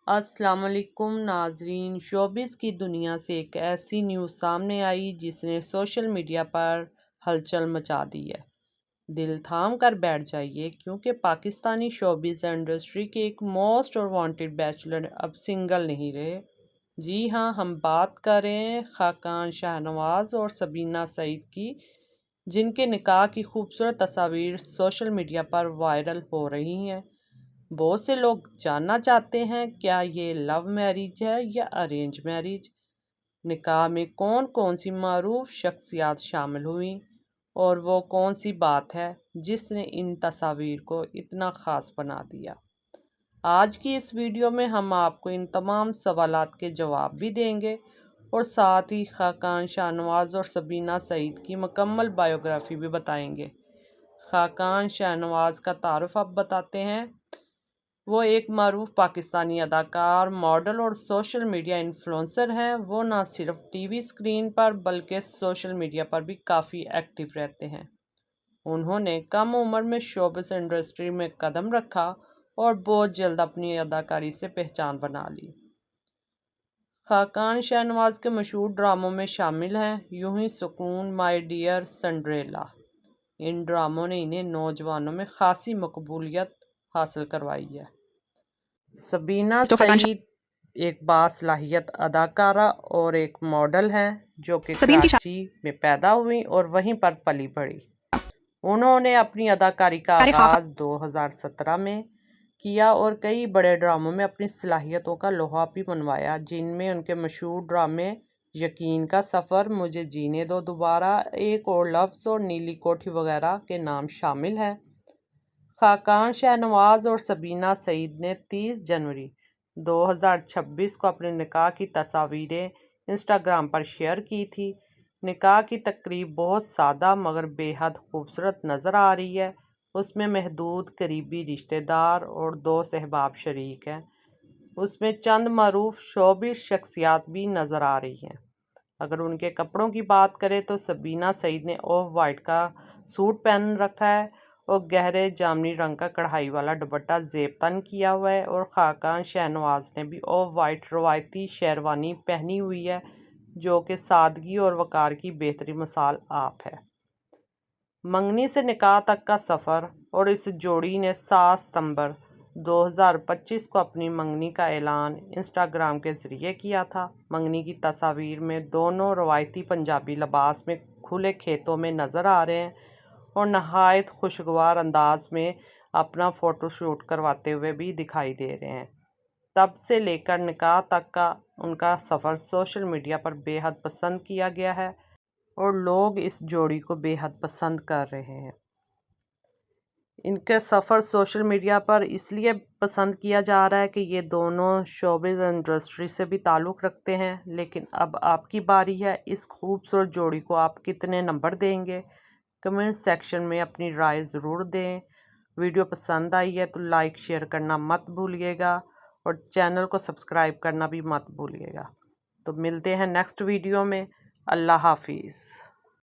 السلام علیکم ناظرین، شوبز کی دنیا سے ایک ایسی نیوز سامنے آئی جس نے سوشل میڈیا پر ہلچل مچا دی ہے۔ دل تھام کر بیٹھ جائیے کیونکہ پاکستانی شوبز انڈسٹری کے ایک موسٹ اور وانٹڈ بیچلر اب سنگل نہیں رہے۔ جی ہاں، ہم بات کر رہے ہیں خاقان شاہنواز اور سبینہ سعید کی، جن کے نکاح کی خوبصورت تصاویر سوشل میڈیا پر وائرل ہو رہی ہیں۔ بہت سے لوگ جاننا چاہتے ہیں کیا یہ لو میرج ہے یا ارینج میرج، نکاح میں کون کون سی معروف شخصیات شامل ہوئیں، اور وہ کون سی بات ہے جس نے ان تصاویر کو اتنا خاص بنا دیا۔ آج کی اس ویڈیو میں ہم آپ کو ان تمام سوالات کے جواب بھی دیں گے اور ساتھ ہی خاقان شاہنواز اور سبینہ سعید کی مکمل بائیوگرافی بھی بتائیں گے۔ خاقان شاہنواز کا تعارف اب بتاتے ہیں۔ وہ ایک معروف پاکستانی اداکار، ماڈل اور سوشل میڈیا انفلوئنسر ہیں۔ وہ نہ صرف ٹی وی اسکرین پر بلکہ سوشل میڈیا پر بھی کافی ایکٹیو رہتے ہیں۔ انہوں نے کم عمر میں شوبز انڈسٹری میں قدم رکھا اور بہت جلد اپنی اداکاری سے پہچان بنا لی۔ خاقان شاہنواز کے مشہور ڈراموں میں شامل ہیں یوں ہی سکون، مائی ڈیئر، سنڈریلا۔ ان ڈراموں نے انہیں نوجوانوں میں خاصی مقبولیت حاصل کروائی ہے۔ سبینہ سعید ایک باصلاحیت اداکارہ اور ایک ماڈل ہیں جو کہ کراچی میں پیدا ہوئی اور وہیں پر پلی بڑھی۔ انہوں نے اپنی اداکاری کا آغاز 2017 میں کیا اور کئی بڑے ڈراموں میں اپنی صلاحیتوں کا لوہا بھی منوایا، جن میں ان کے مشہور ڈرامے یقین کا سفر، مجھے جینے دو دوبارہ، ایک اور لفظ اور نیلی کوٹھی وغیرہ کے نام شامل ہیں۔ خاقان شاہنواز اور سبینہ سعید نے 30 جنوری 2026 کو اپنے نکاح کی تصاویریں انسٹاگرام پر شیئر کی تھی۔ نکاح کی تقریب بہت سادہ مگر بے حد خوبصورت نظر آ رہی ہے۔ اس میں محدود قریبی رشتہ دار اور دوست احباب شریک ہیں۔ اس میں چند معروف شوبز شخصیات بھی نظر آ رہی ہیں۔ اگر ان کے کپڑوں کی بات کریں تو سبینہ سعید نے آف وائٹ کا سوٹ پہن رکھا ہے اور گہرے جامنی رنگ کا کڑھائی والا دوپٹہ زیب تن کیا ہوا ہے، اور خاقان شاہنواز نے بھی آف وائٹ روایتی شیروانی پہنی ہوئی ہے جو کہ سادگی اور وقار کی بہترین مثال آپ ہے۔ منگنی سے نکاح تک کا سفر، اور اس جوڑی نے 7 ستمبر 2025 کو اپنی منگنی کا اعلان انسٹاگرام کے ذریعے کیا تھا۔ منگنی کی تصاویر میں دونوں روایتی پنجابی لباس میں کھلے کھیتوں میں نظر آ رہے ہیں اور نہایت خوشگوار انداز میں اپنا فوٹو شوٹ کرواتے ہوئے بھی دکھائی دے رہے ہیں۔ تب سے لے کر نکاح تک کا ان کا سفر سوشل میڈیا پر بے حد پسند کیا گیا ہے اور لوگ اس جوڑی کو بے حد پسند کر رہے ہیں۔ ان کا سفر سوشل میڈیا پر اس لیے پسند کیا جا رہا ہے کہ یہ دونوں شوبز انڈسٹری سے بھی تعلق رکھتے ہیں۔ لیکن اب آپ کی باری ہے، اس خوبصورت جوڑی کو آپ کتنے نمبر دیں گے؟ کمنٹ سیکشن میں اپنی رائے ضرور دیں۔ ویڈیو پسند آئی ہے تو لائک شیئر کرنا مت بھولیے گا اور چینل کو سبسکرائب کرنا بھی مت بھولیے گا۔ تو ملتے ہیں نیکسٹ ویڈیو میں۔ اللہ حافظ۔